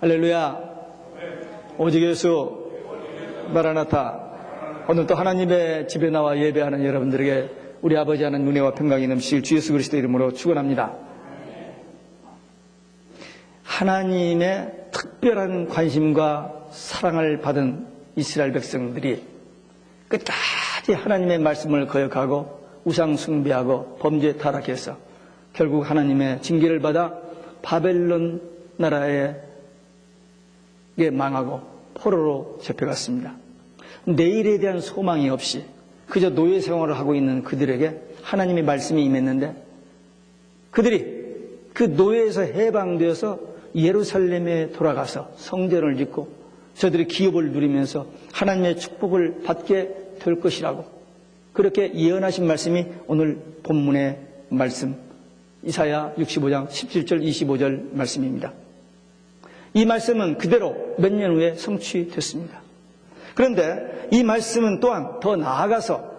할렐루야. 오직 예수. 마라나타. 오늘 또 하나님의 집에 나와 예배하는 여러분들에게 우리 아버지 하나님 은혜와 평강이 넘치실 주 예수 그리스도 이름으로 축원합니다. 하나님의 특별한 관심과 사랑을 받은 이스라엘 백성들이 끝까지 하나님의 말씀을 거역하고 우상 숭배하고 범죄에 타락해서 결국 하나님의 징계를 받아 바벨론 나라에 망하고 포로로 잡혀갔습니다. 내일에 대한 소망이 없이 그저 노예 생활을 하고 있는 그들에게 하나님의 말씀이 임했는데 그들이 그 노예에서 해방되어서 예루살렘에 돌아가서 성전을 짓고 저들이 기업을 누리면서 하나님의 축복을 받게 될 것이라고 그렇게 예언하신 말씀이 오늘 본문의 말씀 이사야 65장 17절 25절 말씀입니다. 이 말씀은 그대로 몇 년 후에 성취됐습니다. 그런데 이 말씀은 또한 더 나아가서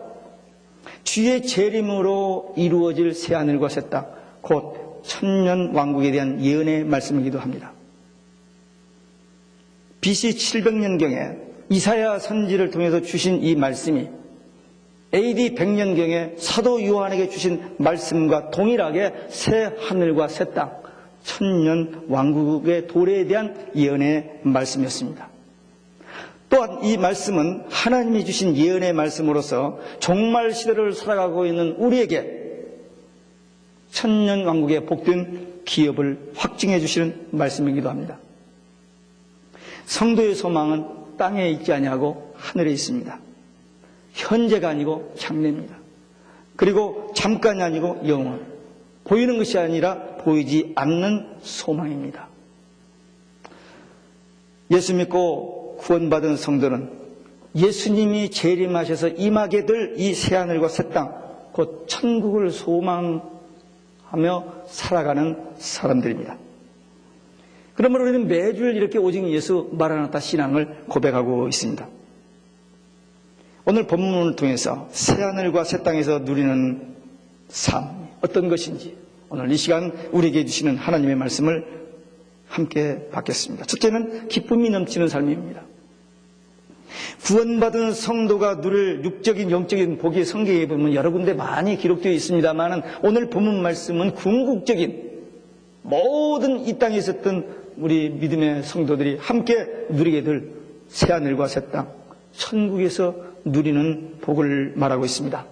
주의 재림으로 이루어질 새하늘과 새 땅, 곧 천년 왕국에 대한 예언의 말씀이기도 합니다. BC 700년경에 이사야 선지를 통해서 주신 이 말씀이 AD 100년경에 사도 요한에게 주신 말씀과 동일하게 새 하늘과 새 땅, 천년 왕국의 도래에 대한 예언의 말씀이었습니다. 또한 이 말씀은 하나님이 주신 예언의 말씀으로서 종말 시대를 살아가고 있는 우리에게 천년 왕국의 복된 기업을 확증해 주시는 말씀이기도 합니다. 성도의 소망은 땅에 있지 아니하고 하늘에 있습니다. 현재가 아니고 장래입니다. 그리고 잠깐이 아니고 영원. 보이는 것이 아니라 보이지 않는 소망입니다. 예수 믿고 구원받은 성도는 예수님이 재림하셔서 임하게 될 이 새하늘과 새 땅, 곧 천국을 소망하며 살아가는 사람들입니다. 그러므로 우리는 매주 이렇게 오직 예수 마라나타 신앙을 고백하고 있습니다. 오늘 본문을 통해서 새하늘과 새 땅에서 누리는 삶 어떤 것인지 오늘 이 시간 우리에게 주시는 하나님의 말씀을 함께 받겠습니다. 첫째는 기쁨이 넘치는 삶입니다. 구원받은 성도가 누릴 육적인 영적인 복이 성경에 보면 여러 군데 많이 기록되어 있습니다만 오늘 본문 말씀은 궁극적인 모든 이 땅에 있었던 우리 믿음의 성도들이 함께 누리게 될 새하늘과 새 땅, 천국에서 누리는 복을 말하고 있습니다.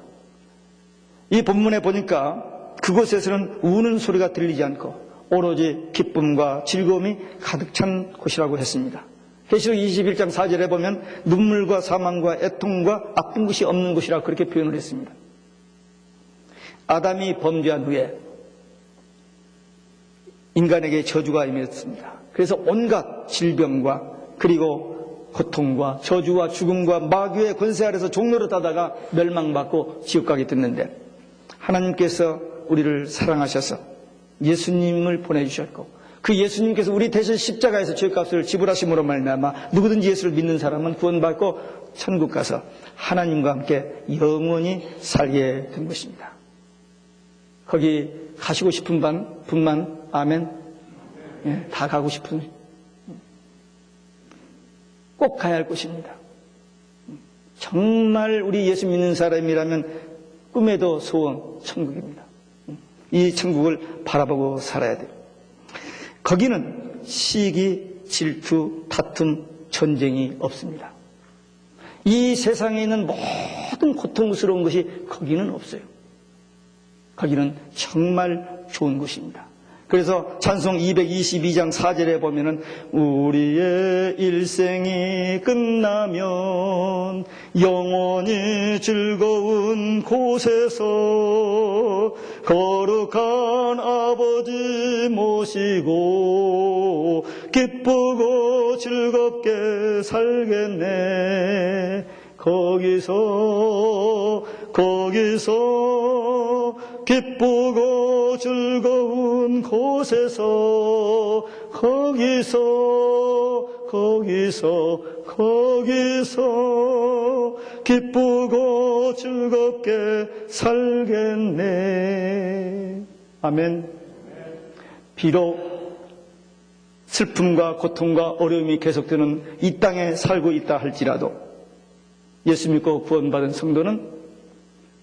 이 본문에 보니까 그곳에서는 우는 소리가 들리지 않고 오로지 기쁨과 즐거움이 가득 찬 곳이라고 했습니다. 계시록 21장 4절에 보면 눈물과 사망과 애통과 아픈 것이 없는 곳이라고 그렇게 표현을 했습니다. 아담이 범죄한 후에 인간에게 저주가 임했습니다. 그래서 온갖 질병과 그리고 고통과 저주와 죽음과 마귀의 권세 아래서 종노릇하다가 멸망받고 지옥 가게 됐는데 하나님께서 우리를 사랑하셔서 예수님을 보내주셨고 그 예수님께서 우리 대신 십자가에서 죄값을 지불하심으로 말미암아 누구든지 예수를 믿는 사람은 구원받고 천국 가서 하나님과 함께 영원히 살게 된 것입니다. 거기 가시고 싶은 분만 아멘. 예, 다 가고 싶은 꼭 가야 할 곳입니다. 정말 우리 예수 믿는 사람이라면 꿈에도 소원 천국입니다. 이 천국을 바라보고 살아야 돼요. 거기는 시기, 질투, 다툼, 전쟁이 없습니다. 이 세상에 있는 모든 고통스러운 것이 거기는 없어요. 거기는 정말 좋은 곳입니다. 그래서 찬송 222장 4절에 보면은 우리의 일생이 끝나면 영원히 즐거운 곳에서 거룩한 아버지 모시고 기쁘고 즐겁게 살겠네. 거기서 기쁘고 즐거운 곳에서 거기서 기쁘고 즐겁게 살겠네. 아멘. 비록 슬픔과 고통과 어려움이 계속되는 이 땅에 살고 있다 할지라도 예수 믿고 구원받은 성도는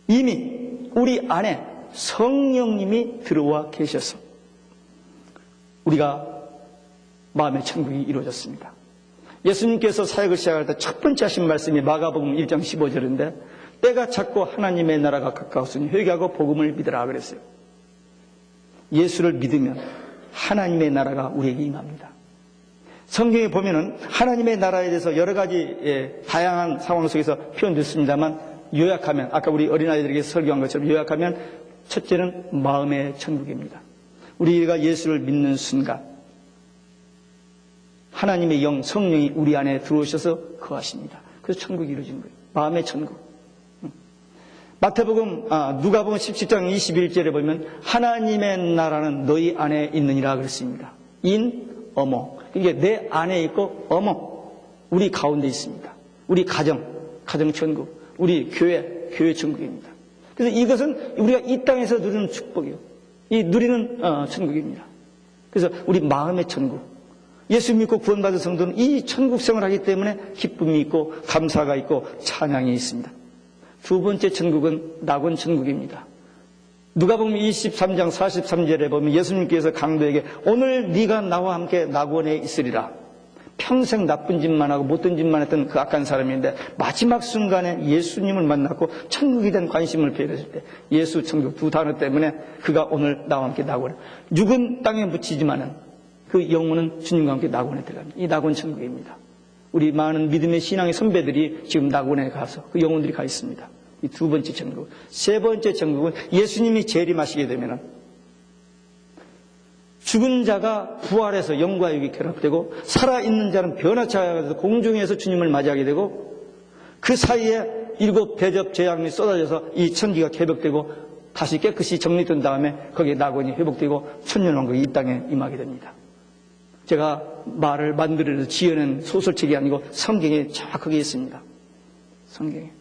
이미 우리 안에 성령님이 들어와 계셔서 우리가 마음의 천국이 이루어졌습니다. 예수님께서 사역을 시작할 때 첫 번째 하신 말씀이 마가복음 1장 15절인데 때가 찼고 하나님의 나라가 가까웠으니 회개하고 복음을 믿으라 그랬어요. 예수를 믿으면 하나님의 나라가 우리에게 임합니다. 성경에 보면은 하나님의 나라에 대해서 여러 가지 다양한 상황 속에서 표현됐습니다만 요약하면 아까 우리 어린아이들에게 설교한 것처럼 요약하면 첫째는 마음의 천국입니다. 우리가 예수를 믿는 순간 하나님의 영 성령이 우리 안에 들어오셔서 거하십니다. 그래서 천국이 이루어지는 거예요. 마음의 천국. 누가복음 17장 21절에 보면 하나님의 나라는 너희 안에 있느니라 그랬습니다. 어머. 이게 내 안에 있고 어머 우리 가운데 있습니다. 우리 가정 천국, 우리 교회 천국입니다. 그래서 이것은 우리가 이 땅에서 누리는 축복이요. 이 누리는 천국입니다. 그래서 우리 마음의 천국. 예수 믿고 구원받은 성도는 이 천국 생활을 하기 때문에 기쁨이 있고 감사가 있고 찬양이 있습니다. 두 번째 천국은 낙원 천국입니다. 누가복음 23장 43절에 보면 예수님께서 강도에게 오늘 네가 나와 함께 낙원에 있으리라. 평생 나쁜 짓만 하고 못된 짓만 했던 그 악한 사람인데 마지막 순간에 예수님을 만났고 천국에 대한 관심을 표현했을 때 예수 천국 두 단어 때문에 그가 오늘 나와 함께 낙원에 육은 땅에 묻히지만은 그 영혼은 주님과 함께 낙원에 들어갑니다. 이 낙원 천국입니다. 우리 많은 믿음의 신앙의 선배들이 지금 낙원에 가서 그 영혼들이 가 있습니다. 이 두 번째 천국. 세 번째 천국은 예수님이 재림하시게 되면은 죽은 자가 부활해서 영과 육이 결합되고 살아있는 자는 변화차여서 공중에서 주님을 맞이하게 되고 그 사이에 7 대접 재앙이 쏟아져서 이 천지가 개벽되고 다시 깨끗이 정리된 다음에 거기에 낙원이 회복되고 천년왕국이 이 땅에 임하게 됩니다. 제가 말을 만들어서 지어낸 소설책이 아니고 성경에 정확하게 있습니다. 성경에.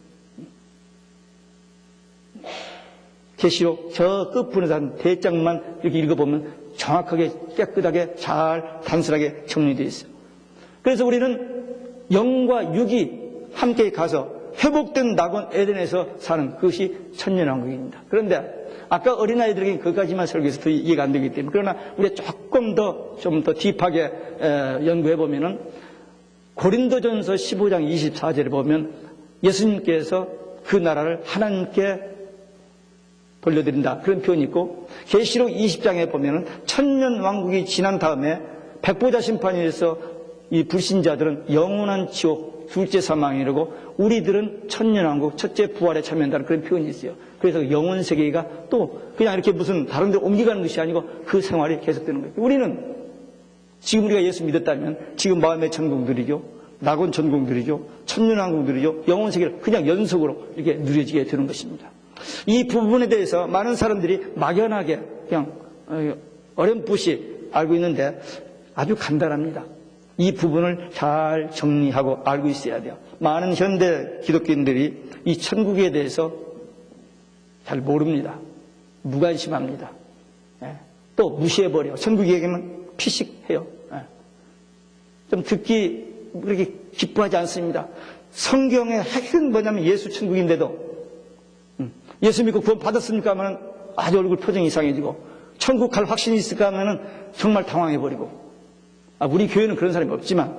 계시록 저 끝부분에서 한 대장만 이렇게 읽어보면 정확하게 깨끗하게 잘 단순하게 정리되어 있어요. 그래서 우리는 영과 육이 함께 가서 회복된 낙원 에덴에서 사는 그것이 천년왕국입니다. 그런데 아까 어린아이들에게 그것까지만 설교해서 더 이해가 안 되기 때문에 그러나 우리가 조금 좀 더 딥하게 연구해 보면은 고린도전서 15장 24절에 보면 예수님께서 그 나라를 하나님께 돌려드린다 그런 표현이 있고 계시록 20장에 보면은 천년 왕국이 지난 다음에 백보자 심판이 돼서 이 불신자들은 영원한 지옥 둘째 사망이라고 우리들은 천년 왕국 첫째 부활에 참여한다는 그런 표현이 있어요. 그래서 영원 세계가 또 그냥 이렇게 무슨 다른 데로 옮겨가는 것이 아니고 그 생활이 계속되는 거예요. 우리는 지금 우리가 예수 믿었다면 지금 마음의 천국 누리죠. 낙원 천국 누리죠. 천년 왕국 누리죠. 영원 세계를 그냥 연속으로 이렇게 누려지게 되는 것입니다. 이 부분에 대해서 많은 사람들이 막연하게 그냥 어렴풋이 알고 있는데 아주 간단합니다. 이 부분을 잘 정리하고 알고 있어야 돼요. 많은 현대 기독교인들이 이 천국에 대해서 잘 모릅니다. 무관심합니다. 또 무시해버려. 천국 얘기하면 피식해요. 좀 듣기 그렇게 기뻐하지 않습니다. 성경의 핵은 뭐냐면 예수 천국인데도 예수 믿고 구원 받았습니까 하면 아주 얼굴 표정이 이상해지고 천국 갈 확신이 있을까 하면 정말 당황해버리고 우리 교회는 그런 사람이 없지만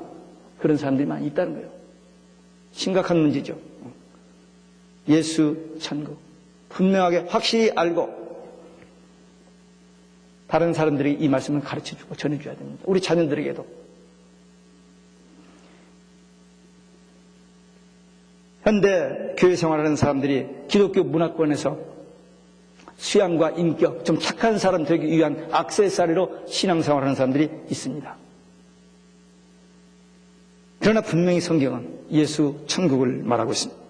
그런 사람들이 많이 있다는 거예요. 심각한 문제죠. 예수 천국 분명하게 확실히 알고 다른 사람들이 이 말씀을 가르쳐주고 전해줘야 됩니다. 우리 자녀들에게도. 현대 교회 생활하는 사람들이 기독교 문화권에서 수양과 인격, 좀 착한 사람 되기 위한 액세서리로 신앙생활하는 사람들이 있습니다. 그러나 분명히 성경은 예수 천국을 말하고 있습니다.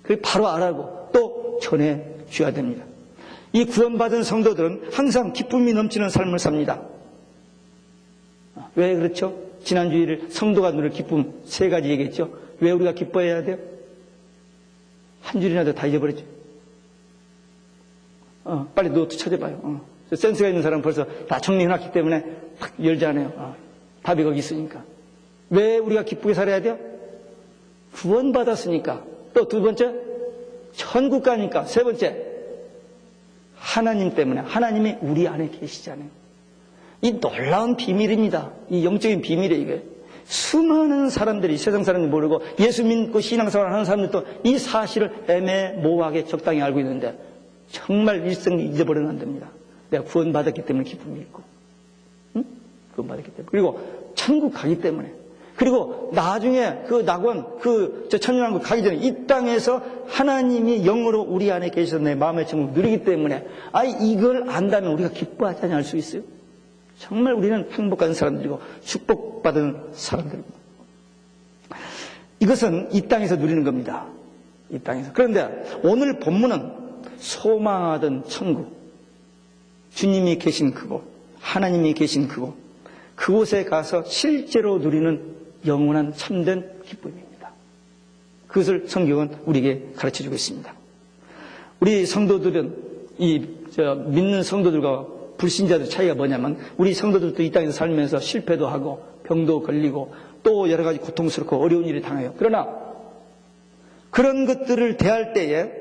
그걸 바로 알아고 또 전해줘야 됩니다. 이 구원받은 성도들은 항상 기쁨이 넘치는 삶을 삽니다. 왜 그렇죠? 지난 주일 성도가 누릴 기쁨 3가지 얘기했죠. 왜 우리가 기뻐해야 돼요? 한 줄이라도 다 잊어버렸죠. 빨리 노트 찾아봐요. 센스가 있는 사람은 벌써 다 정리해놨기 때문에 탁 열지 않아요. 답이 거기 있으니까. 왜 우리가 기쁘게 살아야 돼요? 구원받았으니까. 또 두 번째, 천국 가니까. 세 번째, 하나님 때문에. 하나님이 우리 안에 계시잖아요. 이 놀라운 비밀입니다. 이 영적인 비밀이에요, 이게. 수많은 사람들이, 세상 사람들이 모르고 예수 믿고 신앙생활 하는 사람들도 이 사실을 애매모호하게 적당히 알고 있는데 정말 일생 잊어버리면 안 됩니다. 내가 구원받았기 때문에 기쁨이 있고, 응? 구원받았기 때문에. 그리고 천국 가기 때문에. 그리고 나중에 그 낙원, 천년왕국 가기 전에 이 땅에서 하나님이 영으로 우리 안에 계셔서 내 마음의 천국 누리기 때문에, 이걸 안다면 우리가 기뻐하지 않을 수 있어요? 정말 우리는 행복한 사람들이고 축복받은 사람들입니다. 이것은 이 땅에서 누리는 겁니다. 이 땅에서. 그런데 오늘 본문은 소망하던 천국, 주님이 계신 그곳, 하나님이 계신 그곳, 그곳에 가서 실제로 누리는 영원한 참된 기쁨입니다. 그것을 성경은 우리에게 가르쳐주고 있습니다. 우리 성도들은 믿는 성도들과 불신자들 차이가 뭐냐면, 우리 성도들도 이 땅에서 살면서 실패도 하고 병도 걸리고 또 여러 가지 고통스럽고 어려운 일을 당해요. 그러나 그런 것들을 대할 때에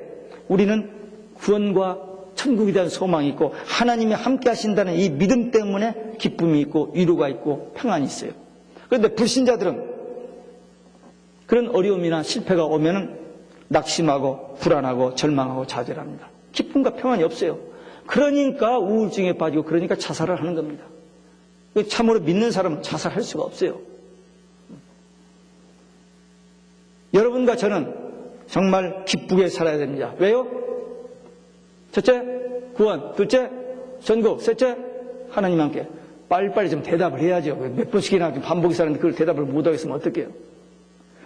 우리는 구원과 천국에 대한 소망이 있고 하나님이 함께 하신다는 이 믿음 때문에 기쁨이 있고 위로가 있고 평안이 있어요. 그런데 불신자들은 그런 어려움이나 실패가 오면 낙심하고 불안하고 절망하고 좌절합니다. 기쁨과 평안이 없어요. 그러니까 우울증에 빠지고 그러니까 자살을 하는 겁니다. 참으로 믿는 사람은 자살할 수가 없어요. 여러분과 저는 정말 기쁘게 살아야 됩니다. 왜요? 첫째, 구원. 둘째, 전국. 셋째, 하나님 함께. 빨리빨리 좀 대답을 해야죠. 몇 번씩이나 반복해서 하는데 그걸 대답을 못하겠으면 어떡해요?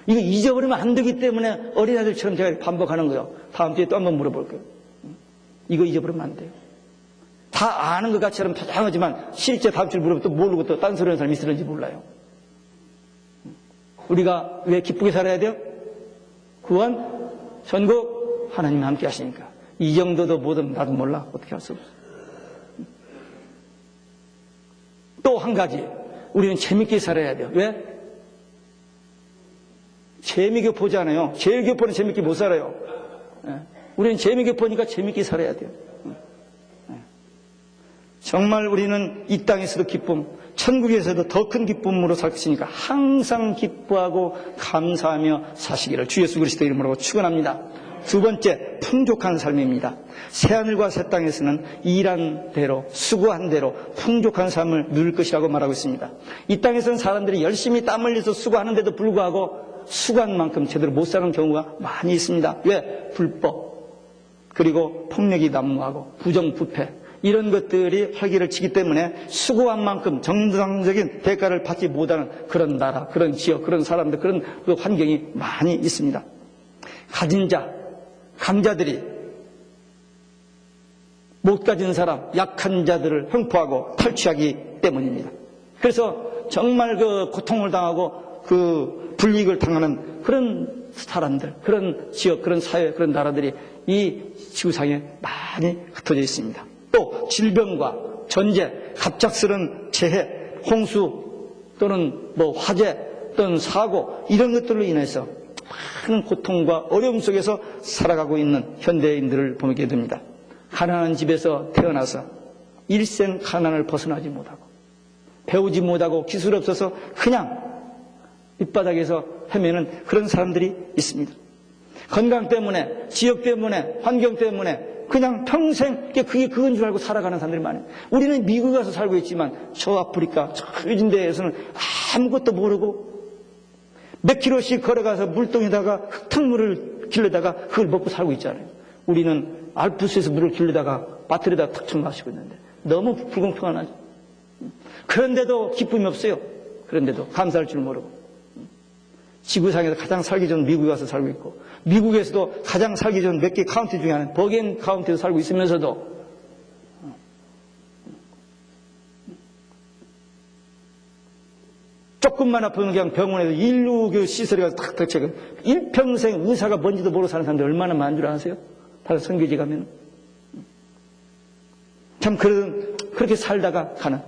이거 잊어버리면 안 되기 때문에 어린아이들처럼 제가 반복하는 거예요. 다음 주에 또 한번 물어볼게요. 이거 잊어버리면 안 돼요. 다 아는 것 같이처럼 표정하지만 실제 다음 주에 물어보면 또 모르고 또 딴소리 하는 사람이 있을지 몰라요. 우리가 왜 기쁘게 살아야 돼요? 구원, 전국, 하나님 함께 하시니까. 이 정도도 뭐든 나도 몰라. 어떻게 할 수 없어. 또 한 가지, 우리는 재밌게 살아야 돼요. 왜? 재미게 보잖아요. 재미게 보는 재밌게 못 살아요. 우리는 재미게 보니까 재밌게 살아야 돼요. 정말 우리는 이 땅에서도 기쁨, 천국에서도 더 큰 기쁨으로 살 것이니까 항상 기뻐하고 감사하며 사시기를 주 예수 그리스도 이름으로 축원합니다. 두 번째, 풍족한 삶입니다. 새하늘과 새 땅에서는 일한 대로, 수고한 대로 풍족한 삶을 누릴 것이라고 말하고 있습니다. 이 땅에서는 사람들이 열심히 땀 흘려서 수고하는데도 불구하고 수고한 만큼 제대로 못 사는 경우가 많이 있습니다. 왜? 불법, 그리고 폭력이 난무하고 부정부패, 이런 것들이 활기를 치기 때문에 수고한 만큼 정상적인 대가를 받지 못하는 그런 나라, 그런 지역, 그런 사람들, 그런 그 환경이 많이 있습니다. 가진 자, 강자들이 못 가진 사람, 약한 자들을 횡포하고 탈취하기 때문입니다. 그래서 정말 그 고통을 당하고 그 불이익을 당하는 그런 사람들, 그런 지역, 그런 사회, 그런 나라들이 이 지구상에 많이 흩어져 있습니다. 또 질병과 전쟁, 갑작스런 재해, 홍수 또는 화재 또는 사고, 이런 것들로 인해서 많은 고통과 어려움 속에서 살아가고 있는 현대인들을 보게 됩니다. 가난한 집에서 태어나서 일생 가난을 벗어나지 못하고 배우지 못하고 기술 없어서 그냥 밑바닥에서 헤매는 그런 사람들이 있습니다. 건강 때문에, 지역 때문에, 환경 때문에 그냥 평생 그건 줄 알고 살아가는 사람들이 많아요. 우리는 미국에 가서 살고 있지만 저 아프리카, 저 요진 데에서는 아무것도 모르고 몇 킬로씩 걸어가서 물동에다가 흙탕물을 길러다가 그걸 먹고 살고 있잖아요. 우리는 알프스에서 물을 길러다가 배터리에다가 탁 마시고 있는데 너무 불공평하죠. 그런데도 기쁨이 없어요. 그런데도 감사할 줄 모르고. 지구상에서 가장 살기 좋은 미국에 가서 살고 있고, 미국에서도 가장 살기 좋은 몇 개 카운티 중에 하나는 버겐 카운티에서 살고 있으면서도 조금만 아프면 그냥 병원에서 인류교 시설에 가서 탁 닥치고 일평생 의사가 뭔지도 모르고 사는 사람들 얼마나 많은 줄 아세요? 다른 선교지 가면. 참 그렇게 살다가 가는.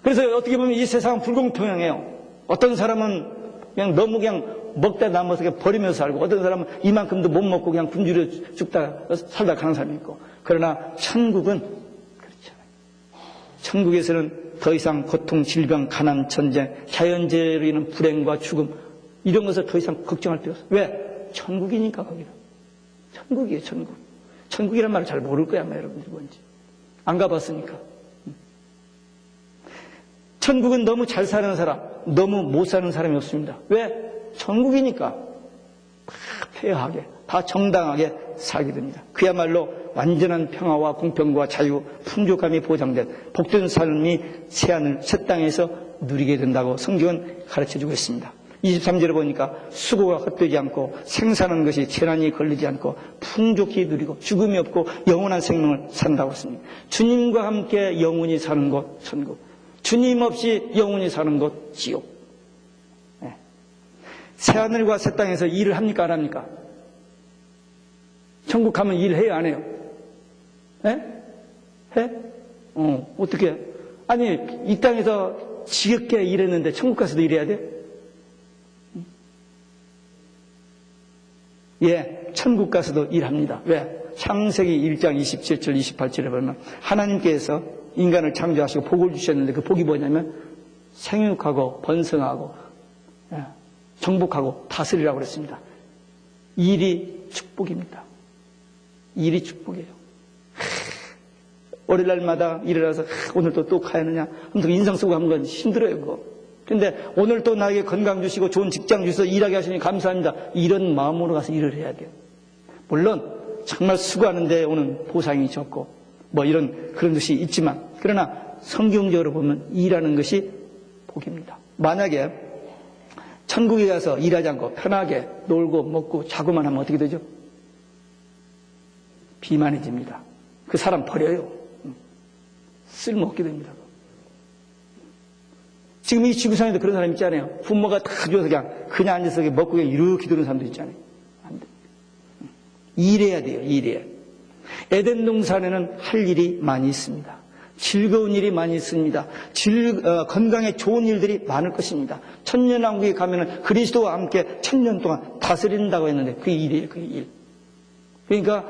그래서 어떻게 보면 이 세상은 불공평해요. 어떤 사람은 그냥 너무 그냥 먹다 남아서 그냥 버리면서 살고, 어떤 사람은 이만큼도 못 먹고 그냥 굶주려 죽다 살다 가는 사람이 있고. 그러나 천국은 그렇지 않아요. 천국에서는 더 이상 고통, 질병, 가난, 전쟁, 자연재해로 인한 불행과 죽음, 이런 것을 더 이상 걱정할 필요 없어요. 왜? 천국이니까 거기는. 천국이에요, 천국. 천국이란 말을 잘 모를 거야, 아마 여러분들이 뭔지. 안 가봤으니까. 천국은 너무 잘 사는 사람, 너무 못 사는 사람이 없습니다. 왜? 천국이니까 다 페어하게, 다 정당하게 살게 됩니다. 그야말로 완전한 평화와 공평과 자유, 풍족함이 보장된 복된 삶이 새 땅에서 누리게 된다고 성경은 가르쳐주고 있습니다. 23절에 보니까 수고가 헛되지 않고 생산한 것이 재난이 걸리지 않고 풍족히 누리고 죽음이 없고 영원한 생명을 산다고 했습니다. 주님과 함께 영원히 사는 곳 천국, 주님 없이 영원히 사는 곳 지옥. 네. 새하늘과 새 땅에서 일을 합니까 안 합니까? 천국 가면 일해요 안 해요? 네? 해? 어떻게? 아니 이 땅에서 지겹게 일했는데 천국 가서도 일해야 돼? 예, 천국 가서도 일합니다. 왜? 창세기 1장 27절 28절에 보면 하나님께서 인간을 창조하시고 복을 주셨는데 그 복이 뭐냐면 생육하고 번성하고 정복하고 다스리라고 그랬습니다. 일이 축복입니다. 일이 축복이에요. 월요일날마다 일어나서 오늘 또 가야 하느냐 아무튼 인상 쓰고 하는 건 힘들어요 그거. 근데 오늘 또 나에게 건강 주시고 좋은 직장 주셔서 일하게 하시니 감사합니다. 이런 마음으로 가서 일을 해야 돼요. 물론 정말 수고하는데 오는 보상이 적고 뭐 그런 것이 있지만 그러나 성경적으로 보면 일하는 것이 복입니다. 만약에 천국에 가서 일하지 않고 편하게 놀고 먹고 자고만 하면 어떻게 되죠? 비만해집니다. 그 사람 버려요. 쓸모없게 됩니다. 지금 이 지구상에도 그런 사람 있잖아요. 부모가 다 줘서 그냥 앉아서 먹고 그냥 이렇게 두는 사람도 있잖아요. 안 돼. 일해야 돼요. 일해야. 에덴 동산에는 할 일이 많이 있습니다. 즐거운 일이 많이 있습니다. 건강에 좋은 일들이 많을 것입니다. 천년왕국에 가면은 그리스도와 함께 1000년 동안 다스린다고 했는데 그 일이에요. 그 일. 그러니까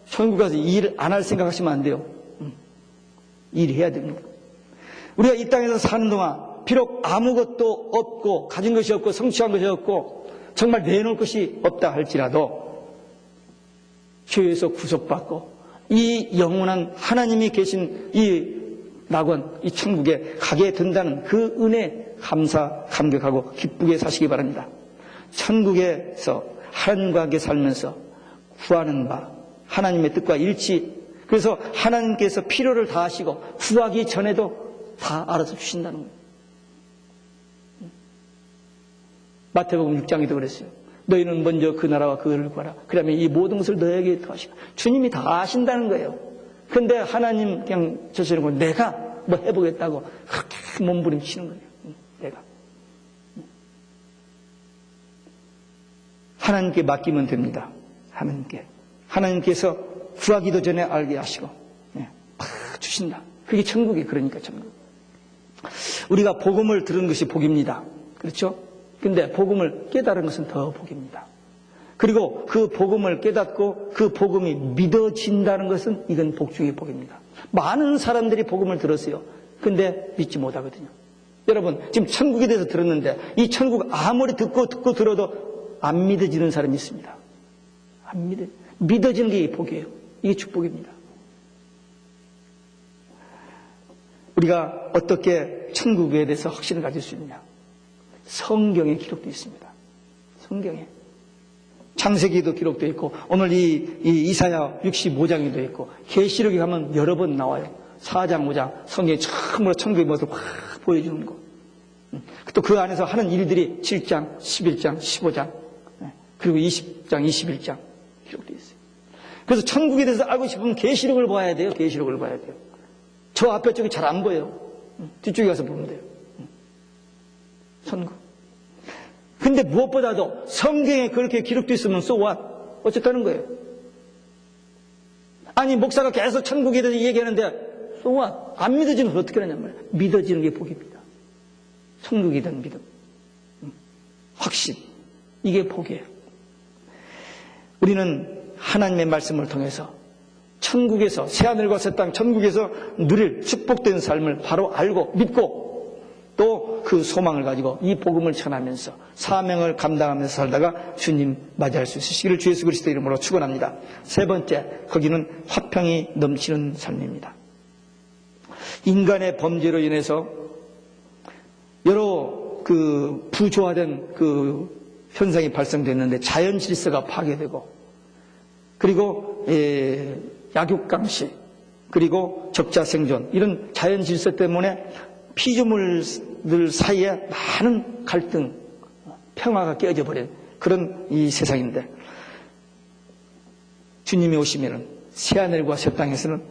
천국 가서 일 안 할 생각하시면 안 돼요. 일해야 됩니다. 우리가 이 땅에서 사는 동안 비록 아무것도 없고 가진 것이 없고 성취한 것이 없고 정말 내놓을 것이 없다 할지라도 죄에서 구속받고 이 영원한 하나님이 계신 이 낙원, 이 천국에 가게 된다는 그 은혜 감격하고 기쁘게 사시기 바랍니다. 천국에서 하나님과 함께 살면서 구하는 바 하나님의 뜻과 일치, 그래서 하나님께서 필요를 다하시고 구하기 전에도 다 알아서 주신다는 거예요. 마태복음 6장에도 그랬어요. 너희는 먼저 그 나라와 그를 구하라. 그러면 이 모든 것을 너에게 더하시고. 주님이 다 아신다는 거예요. 그런데 하나님 그냥 저시는 거 내가 뭐 해보겠다고 그렇게 몸부림치는 거예요. 내가. 하나님께 맡기면 됩니다. 하나님께서 구하기도 전에 알게 하시고 주신다. 그게 천국이에요. 그러니까 천국. 우리가 복음을 들은 것이 복입니다. 그렇죠? 근데 복음을 깨달은 것은 더 복입니다. 그리고 그 복음을 깨닫고 그 복음이 믿어진다는 것은 이건 복 중의 복입니다. 많은 사람들이 복음을 들었어요. 근데 믿지 못하거든요. 여러분 지금 천국에 대해서 들었는데 이 천국 아무리 듣고 들어도 안 믿어지는 사람이 있습니다. 안 믿어지는 게 복이에요. 이게 축복입니다. 우리가 어떻게 천국에 대해서 확신을 가질 수 있느냐? 성경에 기록되어 있습니다. 성경에. 창세기도 기록되어 있고 오늘 이 이사야 65장에도 있고 계시록에 가면 여러 번 나와요. 4장 5장 성경에 처음으로 천국의 모습을 확 보여주는 거. 또 그 안에서 하는 일들이 7장 11장 15장 그리고 20장 21장 기록되어 있어요. 그래서 천국에 대해서 알고 싶으면 계시록을 봐야 돼요. 계시록을 봐야 돼요. 저 앞에 쪽이 잘 안 보여요. 뒤쪽에 가서 보면 돼요. 천국. 근데 무엇보다도 성경에 그렇게 기록되어 있으면 so what? 어쨌다는 거예요. 아니 목사가 계속 천국에 대해서 얘기하는데 so what? 안 믿어지는 걸 어떻게 하냐면 믿어지는 게 복입니다. 천국이든 믿음, 확신, 이게 복이에요. 우리는 하나님의 말씀을 통해서 천국에서, 새하늘과 새 땅 천국에서 누릴 축복된 삶을 바로 알고 믿고 또 그 소망을 가지고 이 복음을 전하면서 사명을 감당하면서 살다가 주님 맞이할 수 있으시기를 주 예수 그리스도 이름으로 축원합니다. 세 번째, 거기는 화평이 넘치는 삶입니다. 인간의 범죄로 인해서 여러 그 부조화된 그 현상이 발생됐는데 자연 질서가 파괴되고, 그리고 약육강식, 그리고 적자생존, 이런 자연 질서 때문에 피조물들 사이에 많은 갈등, 평화가 깨어져 버린 그런 이 세상인데, 주님이 오시면은 새하늘과 새 땅에서는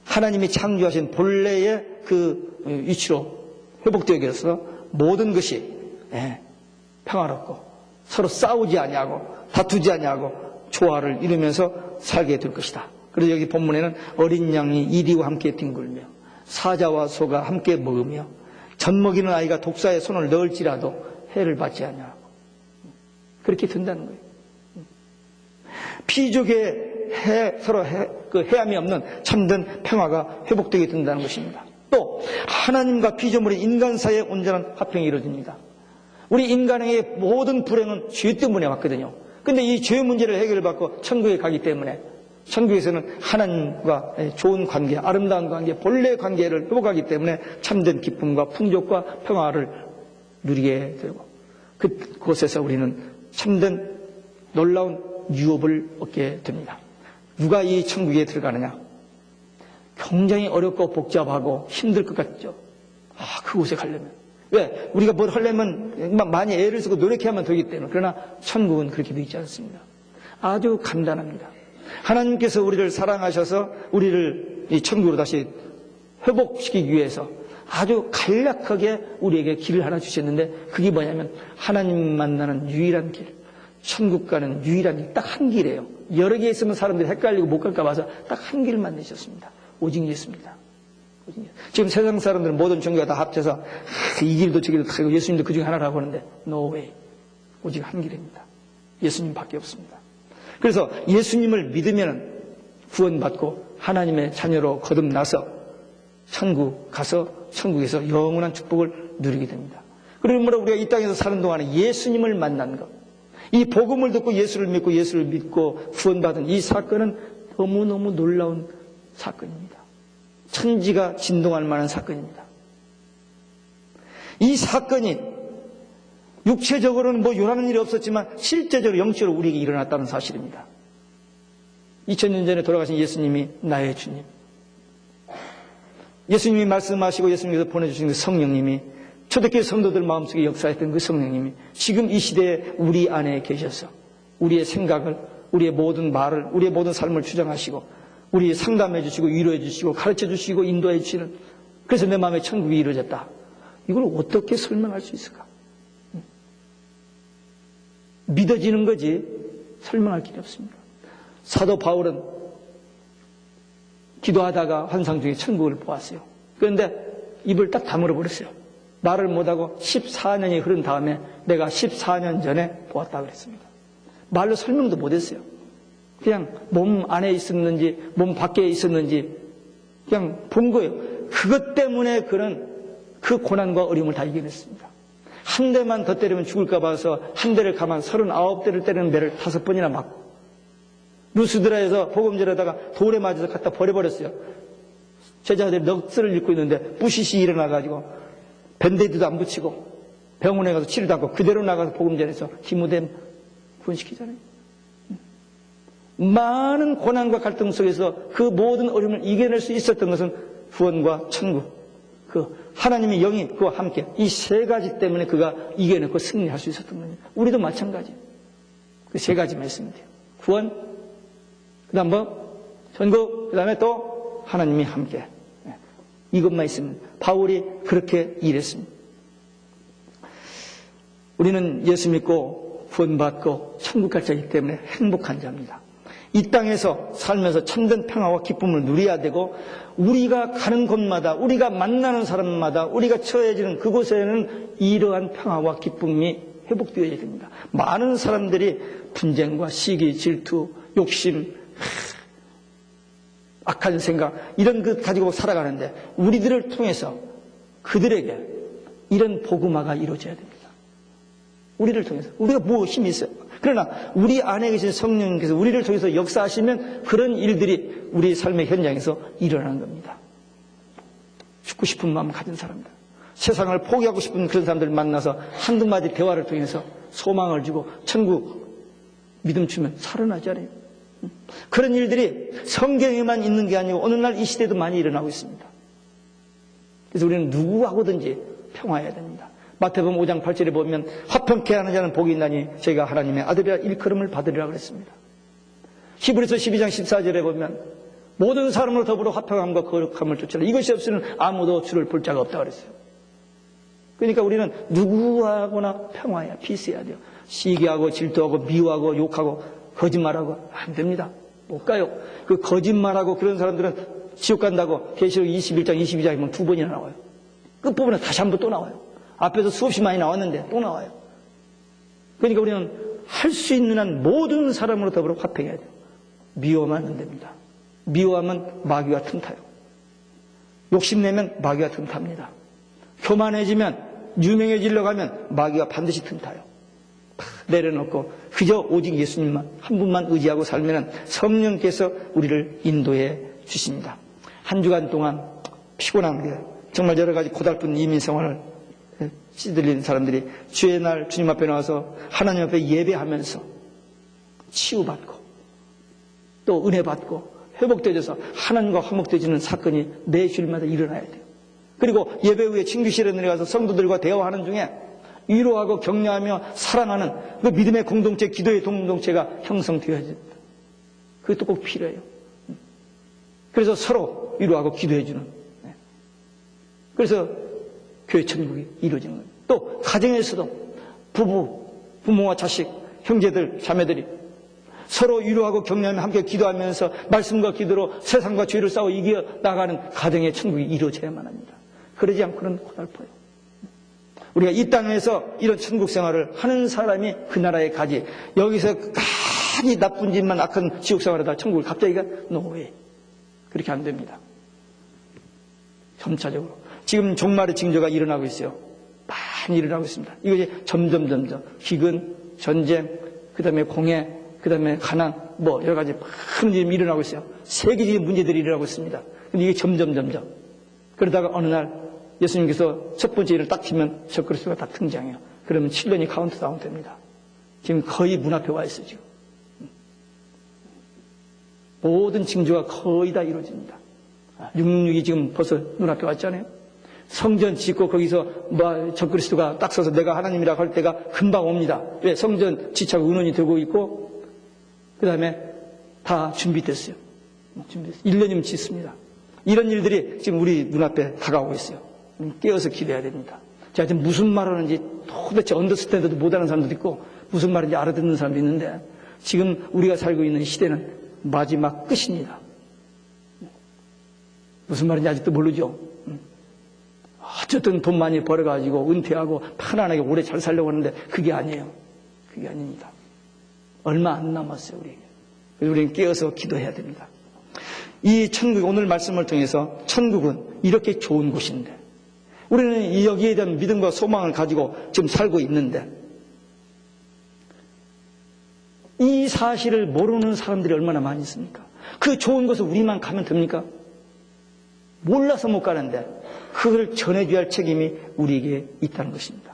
하나님이 창조하신 본래의 그 위치로 회복되어서 모든 것이 평화롭고 서로 싸우지 아니하고 다투지 아니하고 조화를 이루면서 살게 될 것이다. 그래서 여기 본문에는 어린 양이 이리와 함께 뒹굴며 사자와 소가 함께 먹으며 젖먹이는 아이가 독사에 손을 넣을지라도 해를 받지 아니하고, 그렇게 된다는 거예요. 피족의 서로 해함이 없는 참된 평화가 회복되게 된다는 것입니다. 또 하나님과 피조물의 인간 사이에 온전한 화평이 이루어집니다. 우리 인간의 모든 불행은 죄 때문에 왔거든요. 근데 이 죄 문제를 해결받고 천국에 가기 때문에 천국에서는 하나님과 좋은 관계, 아름다운 관계, 본래의 관계를 회복하기 때문에 참된 기쁨과 풍족과 평화를 누리게 되고, 그곳에서 우리는 참된 놀라운 유업을 얻게 됩니다. 누가 이 천국에 들어가느냐? 굉장히 어렵고 복잡하고 힘들 것 같죠? 그곳에 가려면. 왜? 우리가 뭘 하려면 많이 애를 쓰고 노력해야만 되기 때문에. 그러나 천국은 그렇게 되어 있지 않습니다. 아주 간단합니다. 하나님께서 우리를 사랑하셔서 우리를 이 천국으로 다시 회복시키기 위해서 아주 간략하게 우리에게 길을 하나 주셨는데, 그게 뭐냐면 하나님 만나는 유일한 길, 천국 가는 유일한 길, 딱 한 길이에요. 여러 개 있으면 사람들이 헷갈리고 못 갈까 봐서 딱 한 길만 내셨습니다. 오직 예수입니다. 지금 세상 사람들은 모든 종교가 다 합쳐서 이 길도 저 길도 다 예수님도 그 중에 하나라고 하는데 no way. 오직 한 길입니다. 예수님밖에 없습니다. 그래서 예수님을 믿으면 구원받고 하나님의 자녀로 거듭나서 천국 가서 천국에서 영원한 축복을 누리게 됩니다. 그러므로 우리가 이 땅에서 사는 동안에 예수님을 만난 것, 이 복음을 듣고 예수를 믿고 구원받은 이 사건은 너무너무 놀라운 사건입니다. 천지가 진동할 만한 사건입니다. 이 사건이 육체적으로는 요란한 일이 없었지만 실제적으로 영적으로 우리에게 일어났다는 사실입니다. 2000년 전에 돌아가신 예수님이 나의 주님, 예수님이 말씀하시고 예수님께서 보내주신 그 성령님이 초대교회 성도들 마음속에 역사했던 그 성령님이 지금 이 시대에 우리 안에 계셔서 우리의 생각을, 우리의 모든 말을, 우리의 모든 삶을 주장하시고 우리 상담해 주시고 위로해 주시고 가르쳐 주시고 인도해 주시는, 그래서 내 마음에 천국이 이루어졌다. 이걸 어떻게 설명할 수 있을까? 믿어지는 거지 설명할 길이 없습니다. 사도 바울은 기도하다가 환상 중에 천국을 보았어요. 그런데 입을 딱 다물어 버렸어요. 말을 못하고 14년이 흐른 다음에 내가 14년 전에 보았다 그랬습니다. 말로 설명도 못했어요. 그냥 몸 안에 있었는지 몸 밖에 있었는지 그냥 본 거예요. 그것 때문에 그는 그 고난과 어려움을 다 이겨냈습니다. 한 대만 더 때리면 죽을까 봐서 한 대를 가만 39대를 때리는 배를 5번이나 맞고, 루스드라에서 복음 전하다가 돌에 맞아서 갖다 버려버렸어요. 제자들이 넋을 잃고 있는데 부시시 일어나가지고 밴데이드도 안 붙이고 병원에 가서 치료도 않고 그대로 나가서 복음 전해서 기무댐 구원시키잖아요. 많은 고난과 갈등 속에서 그 모든 어려움을 이겨낼 수 있었던 것은 구원과 천국, 그 하나님의 영이 그와 함께, 이 세 가지 때문에 그가 이겨내고 승리할 수 있었던 겁니다. 우리도 마찬가지. 그 세 가지만 있으면 돼요. 구원, 그 다음 천국, 그 다음에 또 하나님이 함께. 이것만 있으면 바울이 그렇게 일했습니다. 우리는 예수 믿고 구원받고 천국 갈 자이기 때문에 행복한 자입니다. 이 땅에서 살면서 참된 평화와 기쁨을 누려야 되고, 우리가 가는 곳마다, 우리가 만나는 사람마다, 우리가 처해지는 그곳에는 이러한 평화와 기쁨이 회복되어야 됩니다. 많은 사람들이 분쟁과 시기, 질투, 욕심, 악한 생각, 이런 것 가지고 살아가는데, 우리들을 통해서 그들에게 이런 복음화가 이루어져야 됩니다. 우리를 통해서. 우리가 뭐 힘이 있어요. 그러나 우리 안에 계신 성령님께서 우리를 통해서 역사하시면 그런 일들이 우리 삶의 현장에서 일어나는 겁니다. 죽고 싶은 마음 가진 사람들, 세상을 포기하고 싶은 그런 사람들을 만나서 한두 마디 대화를 통해서 소망을 주고 천국 믿음 주면 살아나잖아요. 그런 일들이 성경에만 있는 게 아니고 오늘날 이 시대도 많이 일어나고 있습니다. 그래서 우리는 누구하고든지 평화해야 됩니다. 마태복음 5장 8절에 보면 화평케 하는 자는 복이 있나니 저희가 하나님의 아들이라 일컬음을 받으리라 그랬습니다. 히브리서 12장 14절에 보면 모든 사람으로 더불어 화평함과 거룩함을 쫓으라. 이것이 없이는 아무도 주를 볼 자가 없다 그랬어요. 그러니까 우리는 누구하고나 평화해야, 피스해야 돼요. 시기하고 질투하고 미워하고 욕하고 거짓말하고 안 됩니다. 못 가요. 그 거짓말하고 그런 사람들은 지옥 간다고 계시록 21장 22장에 보면 2번이나 나와요. 끝부분에 다시 한 번 또 나와요. 앞에서 수없이 많이 나왔는데 또 나와요. 그러니까 우리는 할 수 있는 한 모든 사람으로 더불어 화평해야 돼요. 미워하면 안 됩니다. 미워하면 마귀와 틈타요. 욕심내면 마귀와 틈탑니다. 교만해지면, 유명해지려고 하면 마귀와 반드시 틈타요. 내려놓고 그저 오직 예수님만 한 분만 의지하고 살면 성령께서 우리를 인도해 주십니다. 한 주간 동안 피곤한 게 정말 여러 가지 고달픈 이민생활을 시들린 사람들이 주의 날 주님 앞에 나와서 하나님 앞에 예배하면서 치유받고 또 은혜 받고 회복되어져서 하나님과 화목되어지는 사건이 매 주일마다 일어나야 돼요. 그리고 예배 후에 친구실에 내려가서 성도들과 대화하는 중에 위로하고 격려하며 사랑하는 그 믿음의 공동체, 기도의 공동체가 형성되어야 됩니다. 그것도 꼭 필요해요. 그래서 서로 위로하고 기도해주는. 그래서 교회 천국이 이루어지는 거예요. 또 가정에서도 부모와 자식, 형제들, 자매들이 서로 위로하고 격려하며 함께 기도하면서 말씀과 기도로 세상과 죄를 싸워 이겨 나가는 가정의 천국이 이루어져야만 합니다. 그러지 않고는 고달퍼요. 우리가 이 땅에서 이런 천국 생활을 하는 사람이 그 나라에 가지, 여기서 끝까지 나쁜 짓만 악한 지옥 생활하다 천국을 갑자기가 노예. 그렇게 안 됩니다. 점차적으로. 지금 종말의 징조가 일어나고 있어요. 많이 일어나고 있습니다. 이것이 점점 기근, 전쟁, 그 다음에 공해, 그 다음에 가난, 여러 가지 많은 일이 일어나고 있어요. 세계적인 문제들이 일어나고 있습니다. 근데 이게 점점. 그러다가 어느 날 예수님께서 첫 번째 일을 딱 치면 적그리스도가 딱 등장해요. 그러면 7년이 카운트다운 됩니다. 지금 거의 문 앞에 와 있어요, 지금. 모든 징조가 거의 다 이루어집니다. 666이 지금 벌써 눈앞에 왔잖아요. 성전 짓고 거기서 적그리스도가 딱 서서 내가 하나님이라고 할 때가 금방 옵니다. 왜? 성전 지차고 의논이 되고 있고, 그 다음에 다 준비됐어요. 1년이면 짓습니다. 이런 일들이 지금 우리 눈앞에 다가오고 있어요. 깨어서 기도해야 됩니다. 제가 지금 무슨 말 하는지 도대체 언더스탠드도 못하는 사람도 있고 무슨 말인지 알아듣는 사람도 있는데, 지금 우리가 살고 있는 시대는 마지막 끝입니다. 무슨 말인지 아직도 모르죠. 어쨌든 돈 많이 벌어가지고 은퇴하고 편안하게 오래 잘 살려고 하는데 그게 아니에요. 그게 아닙니다. 얼마 안 남았어요, 우리에게. 그래서 우리는 깨어서 기도해야 됩니다. 이 천국, 오늘 말씀을 통해서 천국은 이렇게 좋은 곳인데, 우리는 여기에 대한 믿음과 소망을 가지고 지금 살고 있는데, 이 사실을 모르는 사람들이 얼마나 많이 있습니까? 그 좋은 곳을 우리만 가면 됩니까? 몰라서 못 가는데 그걸 전해줘야 할 책임이 우리에게 있다는 것입니다.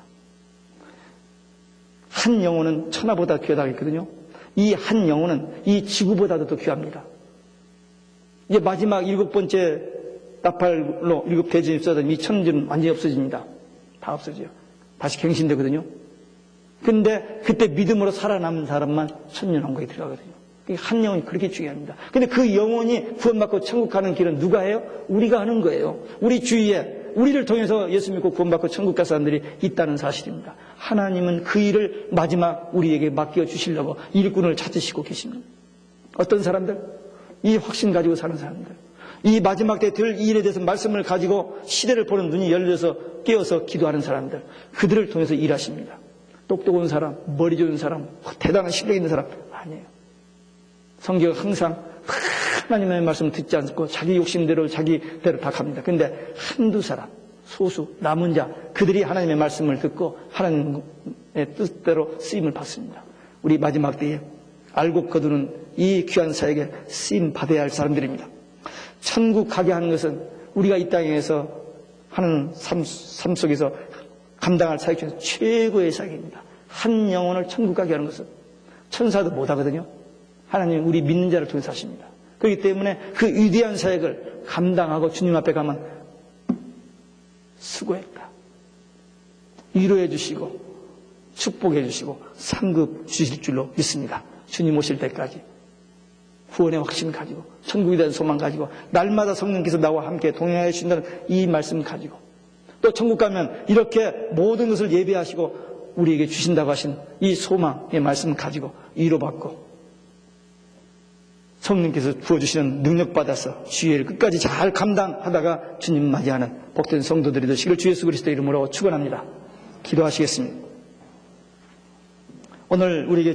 한 영혼은 천하보다 귀하다고 했거든요. 이 한 영혼은 이 지구보다도 더 귀합니다. 이제 마지막 7번째 나팔로 7 대전이 없어졌던 이 천지는 완전히 없어집니다. 다 없어져요. 다시 갱신되거든요. 근데 그때 믿음으로 살아남은 사람만 천년왕국에 들어가거든요. 한 영혼이 그렇게 중요합니다. 근데 그 영혼이 구원받고 천국 가는 길은 누가 해요? 우리가 하는 거예요. 우리 주위에 우리를 통해서 예수 믿고 구원받고 천국 갈 사람들이 있다는 사실입니다. 하나님은 그 일을 마지막 우리에게 맡겨 주시려고 일꾼을 찾으시고 계십니다. 어떤 사람들? 이 확신 가지고 사는 사람들. 이 마지막 때 될 일에 대해서 말씀을 가지고 시대를 보는 눈이 열려서 깨어서 기도하는 사람들. 그들을 통해서 일하십니다. 똑똑한 사람, 머리 좋은 사람, 대단한 실력 있는 사람 아니에요. 성경은 항상 하나님의 말씀을 듣지 않고 자기 욕심대로 자기대로 다 갑니다. 근데 한두 사람, 소수, 남은 자, 그들이 하나님의 말씀을 듣고 하나님의 뜻대로 쓰임을 받습니다. 우리 마지막 때에 알고 거두는 이 귀한 사역에 쓰임 받아야 할 사람들입니다. 천국 가게 하는 것은 우리가 이 땅에서 하는 삶 속에서 감당할 사역 중에서 최고의 사역입니다. 한 영혼을 천국 가게 하는 것은 천사도 못하거든요. 하나님 우리 믿는 자를 통해서 하십니다. 그렇기 때문에 그 위대한 사역을 감당하고 주님 앞에 가면 수고했다. 위로해 주시고 축복해 주시고 상급 주실 줄로 믿습니다. 주님 오실 때까지 구원의 확신 가지고 천국에 대한 소망 가지고 날마다 성령께서 나와 함께 동행하여 주신다는 이 말씀 가지고 또 천국 가면 이렇게 모든 것을 예배하시고 우리에게 주신다고 하신 이 소망의 말씀 가지고 위로받고 성령께서 부어주시는 능력 받아서 주의 일 끝까지 잘 감당하다가 주님 맞이하는 복된 성도들이 되시길 주 예수 그리스도 이름으로 축원합니다. 기도하시겠습니다. 오늘 우리에게